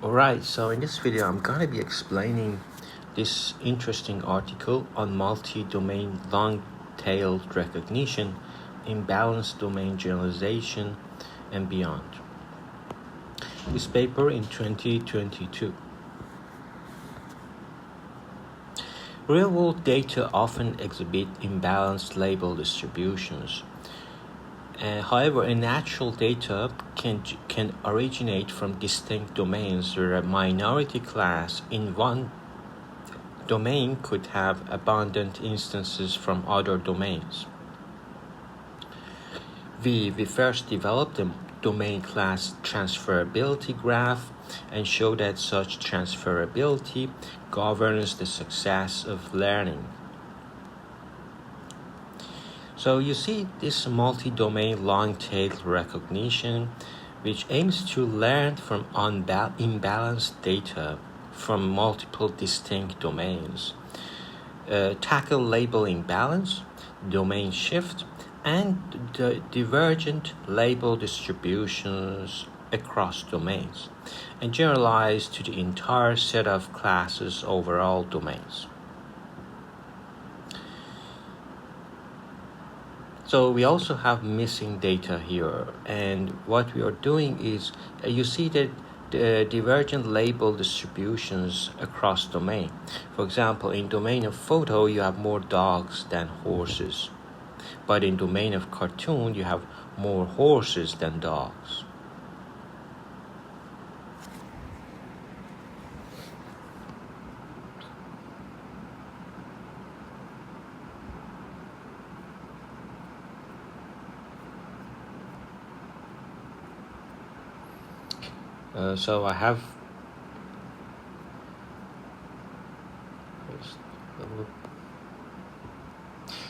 Alright, so in this video I'm going to be explaining this interesting article on multi-domain long-tailed recognition, imbalanced domain generalization, and beyond. This paper in 2022. Real-world data often exhibit imbalanced label distributions. However, natural data can originate from distinct domains where a minority class in one domain could have abundant instances from other domains. We first developed a domain class transferability graph and show that such transferability governs the success of learning. So you see this multi-domain long-tailed recognition, which aims to learn from imbalanced data from multiple distinct domains, tackle label imbalance, domain shift, and the divergent label distributions across domains, and generalize to the entire set of classes over all domains. So we also have missing data here, and what we are doing is you see that the divergent label distributions across domain. For example, in domain of photo you have more dogs than horses, but in domain of cartoon you have more horses than dogs. So I have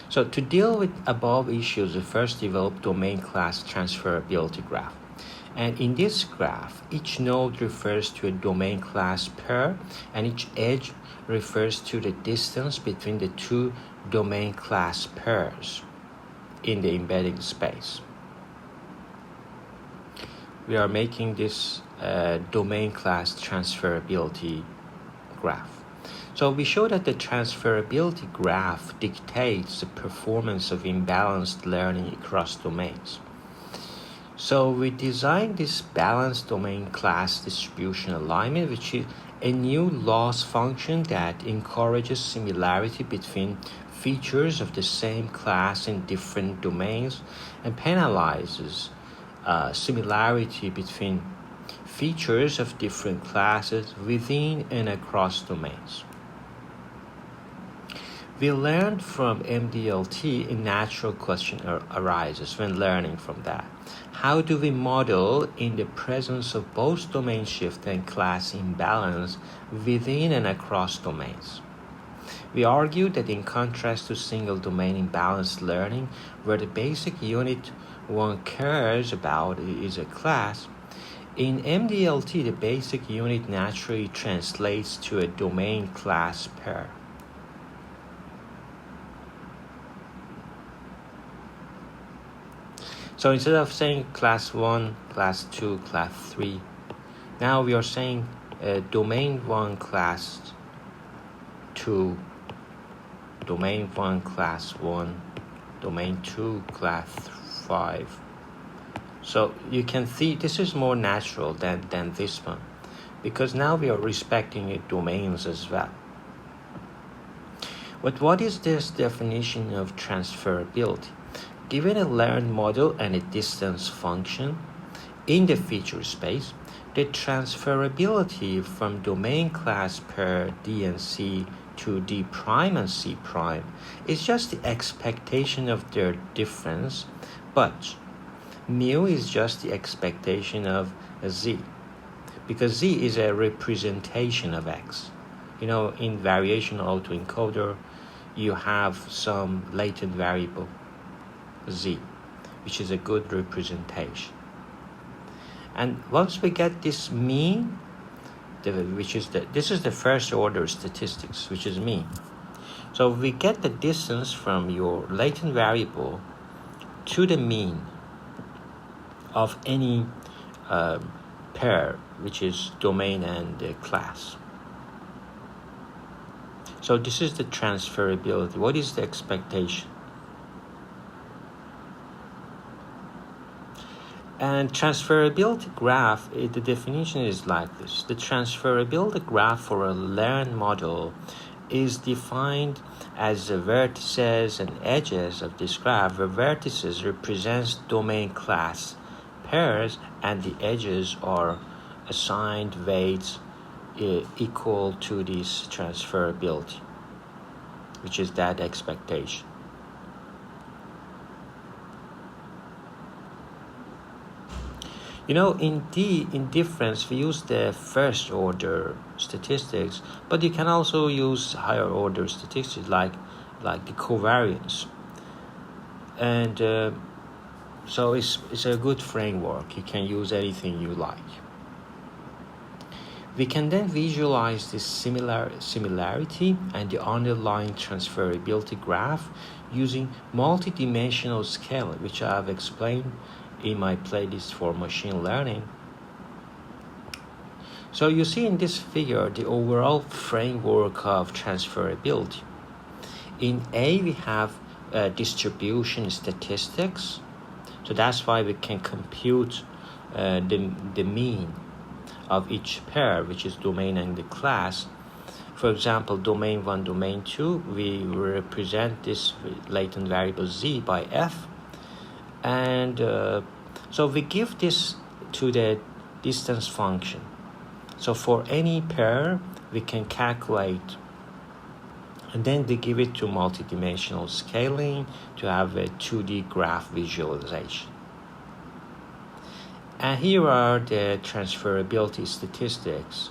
So to deal with above issues, we first developed domain class transferability graph. And in this graph, each node refers to a domain class pair, and each edge refers to the distance between the two domain class pairs in the embedding space. We are making this domain class transferability graph. So we show that the transferability graph dictates the performance of imbalanced learning across domains. So we designed this balanced domain class distribution alignment, which is a new loss function that encourages similarity between features of the same class in different domains and penalizes similarity between features of different classes within and across domains. We learned from MDLT. A natural question arises when learning from that. How do we model in the presence of both domain shift and class imbalance within and across domains? We argued that in contrast to single domain imbalanced learning, where the basic unit one cares about is a class, in MDLT the basic unit naturally translates to a domain class pair. So instead of saying class 1, class 2, class 3, now we are saying domain 1, class 2, domain 1, class 1, domain 2, class 5. So you can see this is more natural than this one, because now we are respecting domains as well. But what is this definition of transferability? Given a learned model and a distance function in the feature space, the transferability from domain class pair D and C to D prime and C prime is just the expectation of their difference, but mu is just the expectation of Z, because Z is a representation of X. You know, in variational autoencoder, you have some latent variable Z, which is a good representation. And once we get this mean, this is the first order statistics, which is mean. So we get the distance from your latent variable to the mean of any pair, which is domain and class. So this is the transferability. What is the expectation? And transferability graph, the definition is like this. The transferability graph for a learned model is defined as the vertices and edges of this graph, where vertices represents domain class pairs and the edges are assigned weights equal to this transferability, which is that expectation. In difference, we use the first order statistics, but you can also use higher order statistics like the covariance. And so it's a good framework. You can use anything you like. We can then visualize this similarity and the underlying transferability graph using multidimensional scaling, which I have explained in my playlist for machine learning. So you see in this figure the overall framework of transferability. In A, we have distribution statistics. So that's why we can compute the mean of each pair, which is domain and the class. For example, domain 1, domain 2, we represent this latent variable z by f. And so we give this to the distance function. So for any pair, we can calculate, and then they give it to multidimensional scaling to have a 2D graph visualization. And here are the transferability statistics.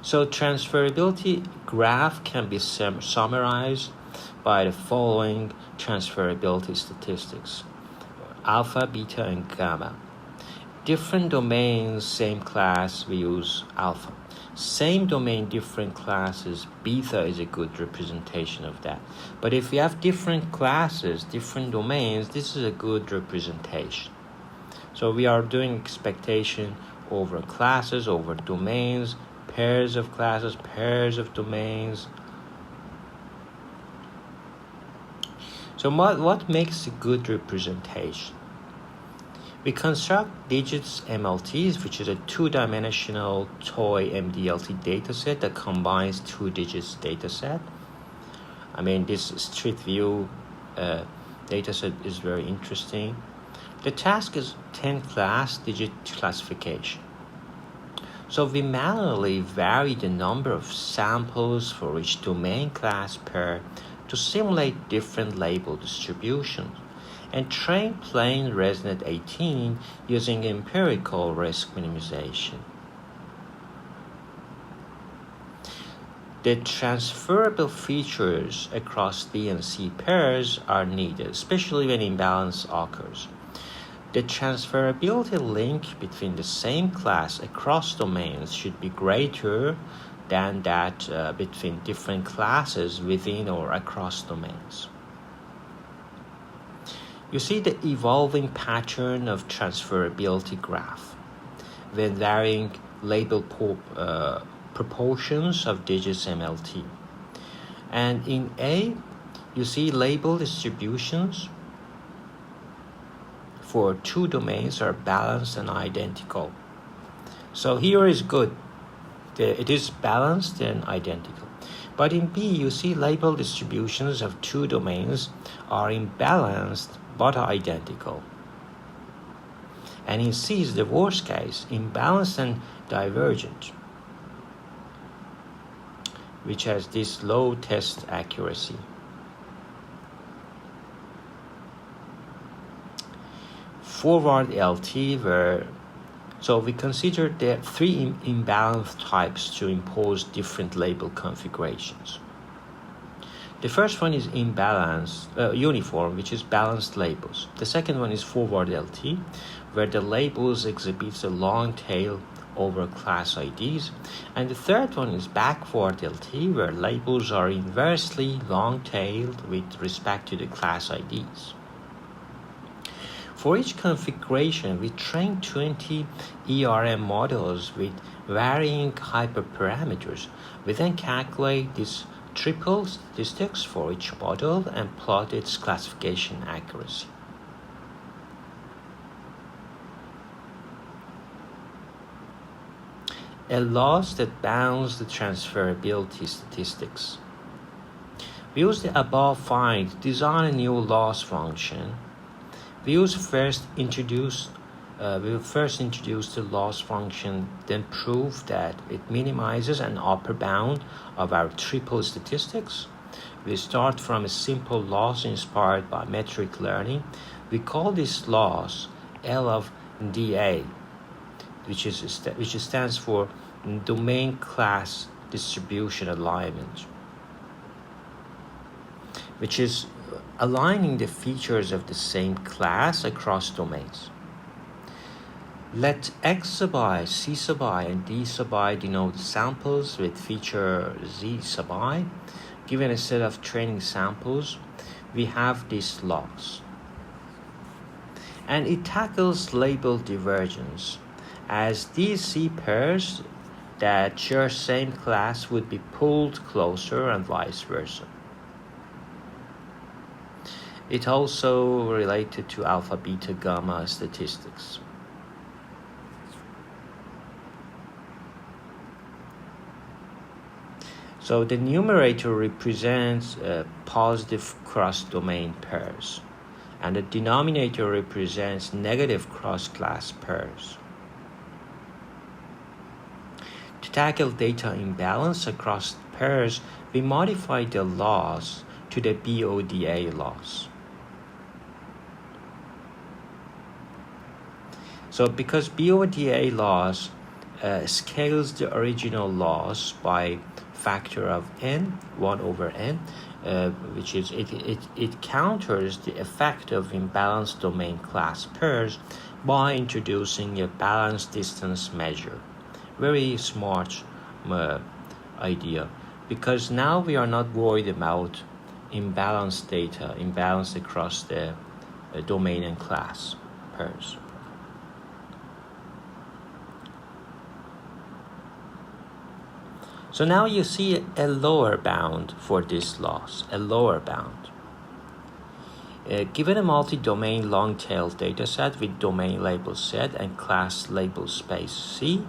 So transferability graph can be summarized by the following transferability statistics: alpha, beta, and gamma. Different domains, same class, we use alpha. Same domain, different classes, beta is a good representation of that. But if we have different classes, different domains, this is a good representation. So we are doing expectation over classes, over domains, pairs of classes, pairs of domains. So what makes a good representation? We construct digits MLTs, which is a two-dimensional toy MDLT dataset that combines two digits dataset. I mean, this street view dataset is very interesting. The task is 10 class digit classification. So we manually vary the number of samples for each domain class pair to simulate different label distributions and train plain ResNet 18 using empirical risk minimization. The transferable features across D and C pairs are needed, especially when imbalance occurs. The transferability link between the same class across domains should be greater than that between different classes within or across domains. You see the evolving pattern of transferability graph when varying label proportions of digits MLT. And in A, you see label distributions for two domains are balanced and identical. So here is good. It is balanced and identical. But in B, you see label distributions of two domains are imbalanced but identical. And in C is the worst case, imbalanced and divergent, which has this low test accuracy. Forward LT, so we consider the three imbalance types to impose different label configurations. The first one is uniform, which is balanced labels. The second one is forward LT, where the labels exhibits a long tail over class IDs. And the third one is backward LT, where labels are inversely long-tailed with respect to the class IDs. For each configuration, we train 20 ERM models with varying hyperparameters. We then calculate these triple statistics for each model and plot its classification accuracy. A loss that bounds the transferability statistics. We use the above find to design a new loss function. We will first introduce the loss function, then prove that it minimizes an upper bound of our triple statistics. We start from a simple loss inspired by metric learning. We call this loss L of DA, which stands for domain class distribution alignment, which is aligning the features of the same class across domains. Let X sub I, C sub I, and D sub I denote samples with feature Z sub I. Given a set of training samples, we have this loss. And it tackles label divergence, as these C pairs that share same class would be pulled closer and vice versa. It also related to alpha, beta, gamma statistics. So the numerator represents positive cross-domain pairs, and the denominator represents negative cross-class pairs. To tackle data imbalance across pairs, we modify the loss to the BODA loss. So because BODA loss scales the original loss by factor of n, 1 over n, which is it counters the effect of imbalanced domain class pairs by introducing a balanced distance measure. Very smart idea, because now we are not worried about imbalanced data, imbalance across the domain and class pairs. So now you see a lower bound for this loss, a lower bound. Given a multi-domain long-tailed dataset with domain label set and class label space C,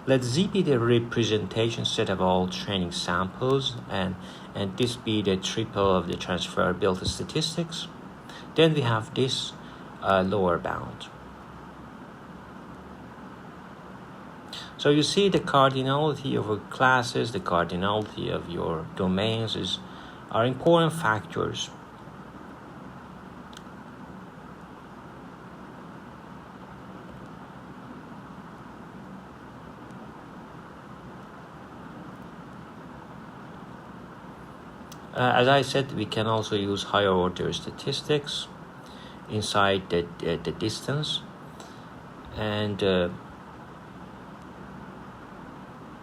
let Z be the representation set of all training samples, and this be the triple of the transferability statistics. Then we have this lower bound. So you see the cardinality of your classes, the cardinality of your domains are important factors. As I said, we can also use higher order statistics inside the distance, and